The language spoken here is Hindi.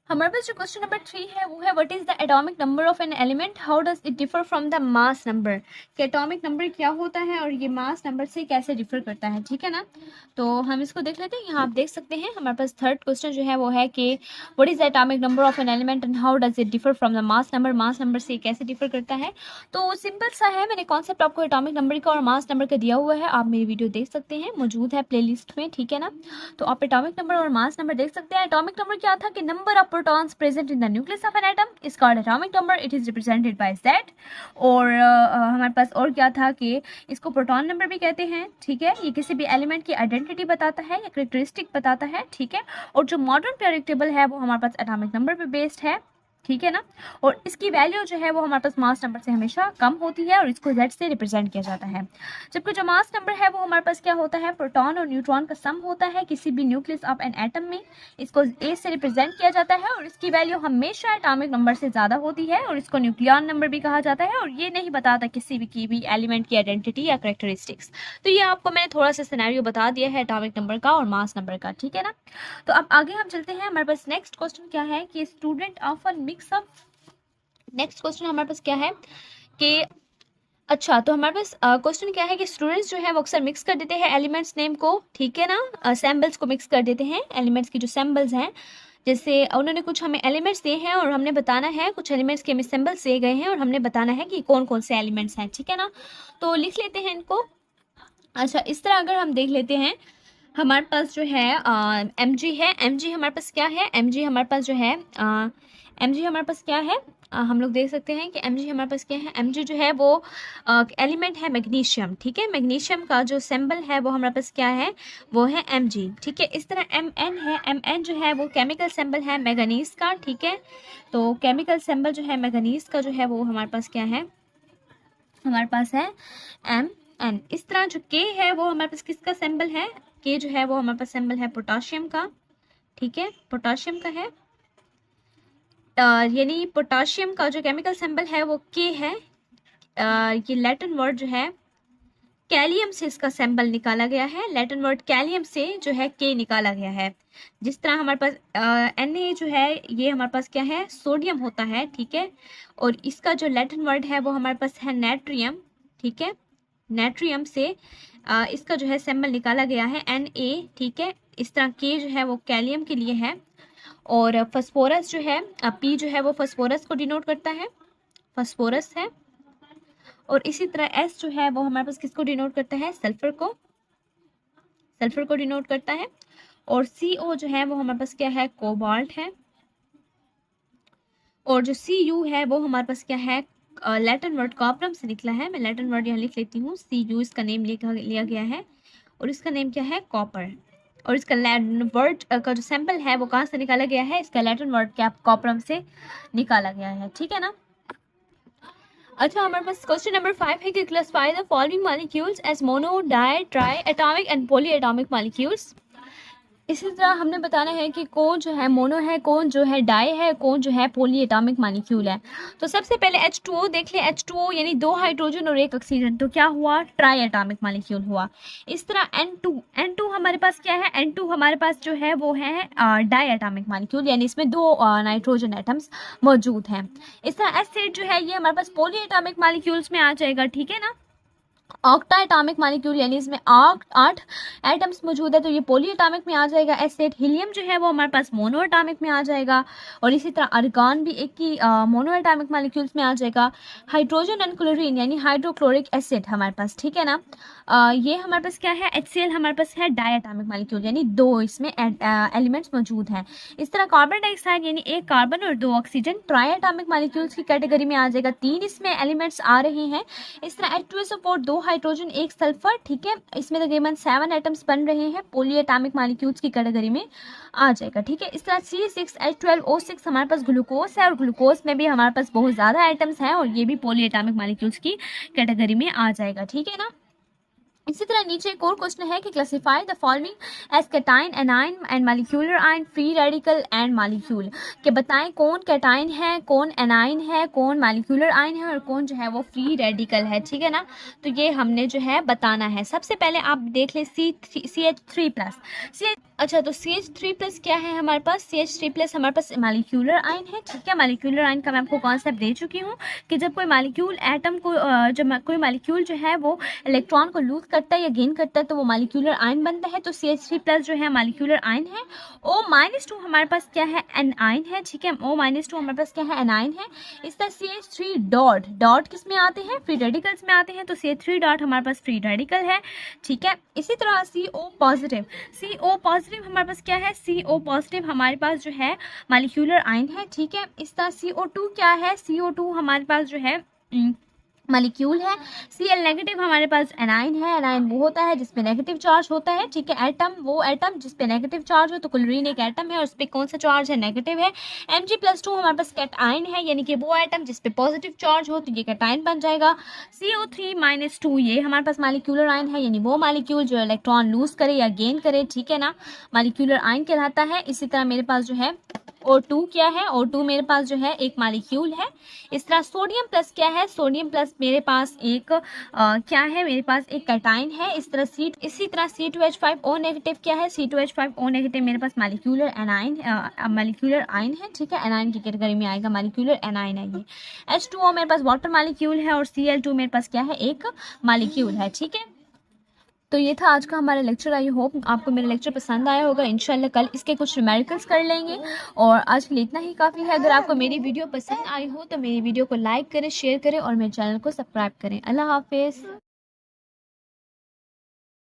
हमारे पास जो क्वेश्चन नंबर 3 है वो है what is the atomic number of an element, how does it differ from the mass number. कि एटॉमिक नंबर क्या होता है और ये मास नंबर से कैसे डिफर करता है, ठीक है ना। तो हम इसको देख लेते हैं। यहाँ आप देख सकते हैं हमारे पास थर्ड क्वेश्चन जो है वो है कि what is the atomic number of an element and how does it differ from the mass number. Mass number से कैसे डिफर करता है। तो सिंपल सा है, मैंने कॉन्सेप्ट आपको एटॉमिक नंबर का और मास नंबर का दिया हुआ है, आप मेरी वीडियो देख सकते हैं, मौजूद है प्ले लिस्ट में, ठीक है ना। तो आप एटॉमिक नंबर और मास नंबर देख सकते हैं। एटॉमिक नंबर क्या था कि number of protons present in the nucleus of an atom is called atomic number, it is represented by Z। और हमारे पास और क्या था कि इसको प्रोटॉन नंबर भी कहते हैं, ठीक है। ये किसी भी एलिमेंट की आइडेंटिटी बताता है या कैरेक्टरिस्टिक बताता है, ठीक है। और जो मॉडर्न पीरियोडिक टेबल है वो हमारे पास एटॉमिक नंबर पे बेस्ड है, ठीक है ना। और इसकी वैल्यू जो है वो हमारे पास मास नंबर से हमेशा कम होती है और इसको Z से रिप्रेजेंट किया जाता है। जबकि जो मास नंबर है वो हमारे पास क्या होता है, प्रोटॉन और न्यूट्रॉन का सम होता है किसी भी न्यूक्लियस ऑफ एन एटम में, इसको A से रिप्रेजेंट किया जाता है और इसकी वैल्यू हमेशा एटॉमिक नंबर से ज़्यादा होती है और इसको न्यूक्लियन नंबर भी कहा जाता है। और ये नहीं बताता किसी भी एलिमेंट की आइडेंटिटी या करेक्टरिस्टिक्स। तो ये आपको मैंने थोड़ा सा सिनेरियो बता दिया है एटॉमिक नंबर का और मास नंबर का, ठीक है ना। तो अब आगे हम चलते हैं। हमारे पास नेक्स्ट क्वेश्चन क्या है कि student of a mix of, next question हमारे पास क्या है कि अच्छा, तो हमारे पास क्वेश्चन क्या है कि स्टूडेंट्स जो है वो अक्सर मिक्स कर देते हैं एलिमेंट्स नेम को, ठीक है ना। सैम्बल्स को मिक्स कर देते हैं, एलिमेंट्स की जो सैम्बल्स हैं। जैसे उन्होंने कुछ हमें एलिमेंट्स दिए हैं और हमने बताना है, कुछ एलिमेंट्स के हमें सैम्बल्स दिए गए हैं और हमने बताना है कि कौन कौन से एलिमेंट्स हैं, ठीक है ना। तो लिख लेते हैं इनको। अच्छा, इस तरह अगर हम देख लेते हैं, हमारे पास जो है Mg है। Mg हमारे पास क्या है, Mg हमारे पास जो है Mg हमारे पास क्या है, हम लोग देख सकते हैं कि Mg हमारे पास क्या है। Mg जो है वो एलिमेंट है मैग्नीशियम, ठीक है। मैग्नीशियम का जो सिंबल है वो हमारे पास क्या है, वो है Mg, ठीक है। इस तरह Mn है, Mn जो है वो केमिकल सिंबल है मैंगनीज का, ठीक है। तो केमिकल सिंबल जो है मैंगनीज का जो है वो हमारे पास क्या है, हमारे पास है Mn। इस तरह जो K है वो हमारे पास किसका सिंबल है, K जो है वो हमारे पास सिंबल है पोटाशियम का, ठीक है, पोटाशियम का है। यानी पोटाशियम का जो केमिकल सिंबल है वो K है। ये लैटिन वर्ड जो है कैलियम से इसका सिंबल निकाला गया है, लैटिन वर्ड कैलियम से जो है K निकाला गया है। जिस तरह हमारे पास Na जो है ये हमारे पास क्या है, सोडियम होता है, ठीक है। और इसका जो लैटिन वर्ड है वो हमारे पास है नेट्रियम, ठीक है। नेट्रियम से इसका जो है सिंबल निकाला गया है Na, ठीक है। इस तरह K जो है वो कैलियम के लिए है। और फास्फोरस जो है P जो है वो फास्फोरस को डिनोट करता है, फास्फोरस है। और इसी तरह S जो है वो हमारे पास किसको डिनोट करता है, सल्फर को, सल्फर को डिनोट करता है। और CO जो है वो हमारे पास क्या है, कोबाल्ट है। और जो Cu है वो हमारे पास क्या है, लैटिन वर्ड कॉपरम से निकला है। मैं लैटिन वर्ड यहाँ लिख लेती हूँ, Cu इसका नेम लिया गया है और इसका नेम क्या है, कॉपर। और इसका वर्ड का जो सैंपल है वो कहाँ से निकाला गया है, इसका लैटिन वर्ड क्या कॉपरम से निकाला गया है, ठीक है ना। अच्छा, हमारे पास क्वेश्चन नंबर 5 है कि classify the following molecules as mono, di, tri atomic and poly atomic molecules. इसी तरह हमने बताना है कि कौन जो है मोनो है, कौन जो है डाई है, कौन जो है पॉली एटॉमिक मॉलिक्यूल है। तो सबसे पहले H2O देख ले, H2O यानी 2 हाइड्रोजन और 1 ऑक्सीजन, तो क्या हुआ, ट्राई एटॉमिक मॉलिक्यूल हुआ। इस तरह N2 हमारे पास क्या है, N2 हमारे पास जो है वो है डाई एटॉमिक मॉलिक्यूल, यानी इसमें 2 नाइट्रोजन एटम्स मौजूद हैं। इस तरह एसिड जो है ये हमारे पास पॉली एटॉमिक मॉलिक्यूल्स में आ जाएगा, ठीक है ना। ऑक्टा एटॉमिक मॉलिक्यूल यानी इसमें 8 एटम्स मौजूद है, तो ये पॉली एटॉमिक में आ जाएगा एसिड। हीलियम जो है वो हमारे पास मोनो एटॉमिक में आ जाएगा। और इसी तरह आर्गन भी एक ही मोनो एटॉमिक मॉलिक्यूल्स में आ जाएगा। हाइड्रोजन एंड क्लोरीन यानी हाइड्रोक्लोरिक एसिड हमारे पास, ठीक है ना। ये हमारे पास क्या है, HCl हमारे पास है डाई एटॉमिक मॉलिक्यूल, यानी 2 इसमें एलिमेंट्स मौजूद हैं। इस तरह कार्बन डाइऑक्साइड यानी 1 कार्बन और 2 ऑक्सीजन ट्राई एटॉमिक मॉलिक्यूल्स की कैटेगरी में आ जाएगा, 3 इसमें एलिमेंट्स आ रहे हैं। इस तरह H2SO4 2 हाइड्रोजन 1 सल्फर, ठीक है। इसमें तकरीबन 7 एटम्स बन रहे हैं, पॉली एटॉमिक मॉलिक्यूल्स की कैटेगरी में आ जाएगा, ठीक है। इस तरह C6H12O6 हमारे पास ग्लूकोज है और ग्लूकोज में भी हमारे पास बहुत ज़्यादा आइटम्स हैं और ये भी पॉली एटॉमिक मॉलिक्यूल्स की कैटेगरी में आ जाएगा, ठीक है ना। इसी तरह नीचे एक और क्वेश्चन है कि classify the following as cation, anion and molecular ion, free radical and molecule. कि बताएं कौन कैटाइन है, कौन एनाइन है, कौन मॉलिक्यूलर आयन है और कौन जो है वो फ्री रेडिकल है, ठीक है ना। तो ये हमने जो है बताना है। सबसे पहले आप देख ले CH3+, अच्छा, तो CH3+ क्या है हमारे पास? CH3+ हमारे पास मालिक्यूलर आयन है, ठीक है। मालिक्यूलर आयन का मैं आपको कॉन्सेप्ट दे चुकी हूँ कि जब कोई मालिक्यूल एटम को कोई मालिक्यूल जो है वो इलेक्ट्रॉन को लूज करता है या गेन करता है तो वो मालिक्यूलर आयन बनता है। तो CH3+ जो है मालिक्यूलर आयन है। O-2 हमारे पास क्या है? एनाइन है, ठीक है। O-2 हमारे पास क्या है? एनाइन है। इस तरह CH3 डॉट किस में आते हैं? फ्री रेडिकल्स में आते हैं। तो CH3 डॉट हमारे पास फ्री रेडिकल है, ठीक है। इसी तरह CO पॉजिटिव हमारे पास क्या है? CO पॉजिटिव हमारे पास जो है मालिक्यूलर आयन है, ठीक है। इस तरह CO2 क्या है? CO2 हमारे पास जो है मालिक्यूल है। Cl नेगेटिव हमारे पास एनाइन है। एनाइन वो होता है जिसपे नेगेटिव चार्ज होता है, ठीक है। एटम वो एटम जिसपे नेगेटिव चार्ज हो, तो क्लोरीन एक एटम है और उस पर कौन सा चार्ज है? नेगेटिव है। Mg+2 हमारे पास कैटाइन है, यानी कि वो एटम जिसपे पॉजिटिव चार्ज हो तो ये कैटाइन बन जाएगा। CO3-2 ये हमारे पास मालिक्यूलर आयन है, यानी वो मालिक्यूल जो इलेक्ट्रॉन लूज करे या गेन करे, ठीक है ना, मालिक्यूलर आयन कहलाता है। इसी तरह मेरे पास जो है O2 क्या है? O2 मेरे पास जो है एक मालिक्यूल है। इस तरह सोडियम प्लस क्या है? सोडियम प्लस मेरे पास एक क्या है? मेरे पास एक कैटाइन है। इसी तरह C2H5O नेगेटिव क्या है? C2H5O नेगेटिव मेरे पास मालिक्यूलर आयन है, ठीक है। एनाइन की कैटेगरी में आएगा, मालिक्यूलर एनाइन है ये। H2O मेरे पास वाटर मालिक्यूल है और Cl2 मेरे पास क्या है? एक मालिक्यूल है, ठीक है। तो ये था आज का हमारा लेक्चर। आई होप आपको मेरा लेक्चर पसंद आया होगा। इंशाल्लाह कल इसके कुछ न्यूमेरिकल्स कर लेंगे और आज के लिए इतना ही काफ़ी है। अगर आपको मेरी वीडियो पसंद आई हो तो मेरी वीडियो को लाइक करें, शेयर करें और मेरे चैनल को सब्सक्राइब करें। अल्लाह हाफिज़।